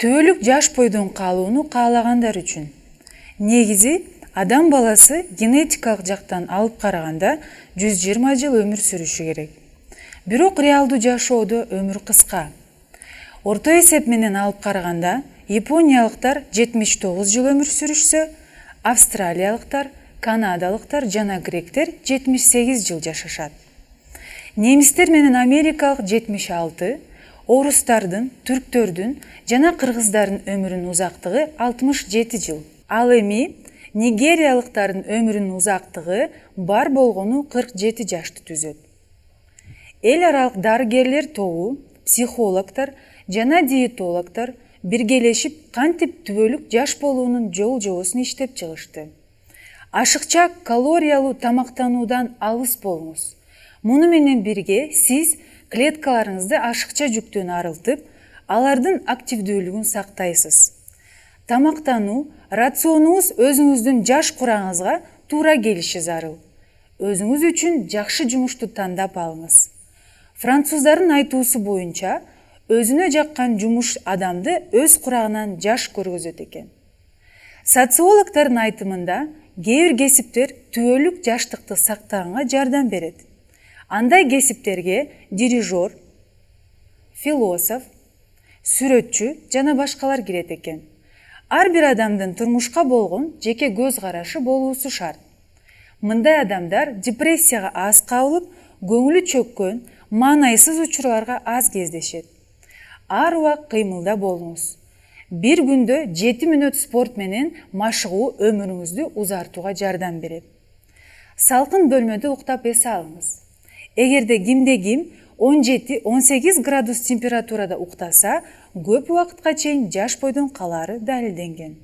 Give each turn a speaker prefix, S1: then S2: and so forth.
S1: Түбөлүк жаш бойдон калууну каалагандар үчүн. Негизи адам баласы генетикалык жактан алып караганда 120 жыл өмүр сүрүшү керек. Бирок реалдуу жашоодо өмүр кыска. Орто эсеп менен алып караганда япониялыктар 79 жыл өмүр сүрүшсө, австралиялыктар, канадалыктар жана гректер 78 жыл жашашат. Немистер менен америкалык 76, орустардын, түрктөрдүн жана кыргыздардын өмүрүнүн узактыгы 67 жыл. Ал эми нигериялыктардын өмүрүнүн узактыгы бар болгону 47 жашты түзөт. Эл аралык дарыгерлер тобу, психологдор жана диетологдор биргелешип кантип түбөлүк жаш болуунун жол-жобосун иштеп чыгышты. Ашыкча калориялуу тамактануудан алыс болуңуз. Муну менен бирге сиз клеткаларыңызды ашыкча жүктөн арылтып, алардын активдүүлүгүн сактайсыз. Тамактануу, рационуңуз өзүңүздүн жаш кураңызга туура келиши зарыл. Өзүңүз үчүн жакшы жумушту тандап алыңыз. Француздардын айтуусу боюнча, өзүнө жаккан жумуш адамды өз курагынан жаш көргөзөт экен. Социологдордун айтымында, кээ бир кесиптер түбөлүк жаштыкты сактаганга жардам берет. Андай кесиптерге дирижер, философ, сүрөтчү жана башкалар кирет экен. Ар бир адамдын турмушка болгон жеке көз карашы болуусу шарт. Мындай адамдар депрессияга аз кабылып, көңүлү чөккөн, маанайсыз учурларга аз кездешет. Ар убак кыймылда болуңуз. Бир күндө 7 мүнөт спорт менен машыгуу өмүрүңүздү узартууга жардам берет. Салкын бөлмөдө уктап эс алыңыз. Эгерде кимде-ким 17-18 градус температурада уктаса, көп убакытка чейин жаш бойдон калаары далилденген.